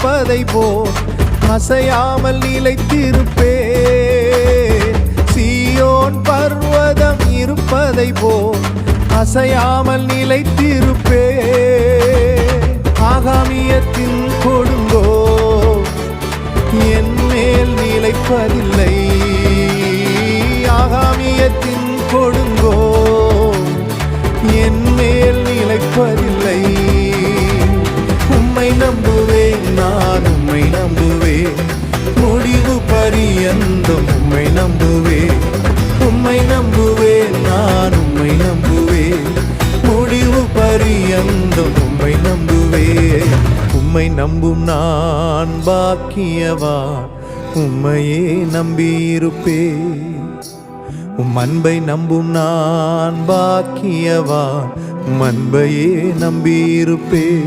இருப்பதை போல் அசையாமல் நிலைத்திருப்பே. சீயோன் பர்வதம் இருப்பதை போல் அசையாமல் நிலைத்திருப்பே. ஆகாமியத்தின் கொடுங்கோ என் மேல் நிலைப்பதில்லை. ஆகாமியத்தின் கொடுங்கோ என் மேல் நிலைப்பதில்லை. உம்மை நம்புவேன், நான் உம்மை நம்புவேன், முடிவு பரியந்தம் உம்மை நம்புவேன். உம்மை நம்புவேன், நான் உம்மை நம்புவேன், முடிவு பரியந்தம் உம்மை நம்புவேன். உம்மை நம்பும் நான் பாக்கியவான், உம்மையே நம்பியிருப்பேன். உம் அன்பை நம்பும் நான் பாக்கியவான், உம் அன்பையே நம்பியிருப்பேன்.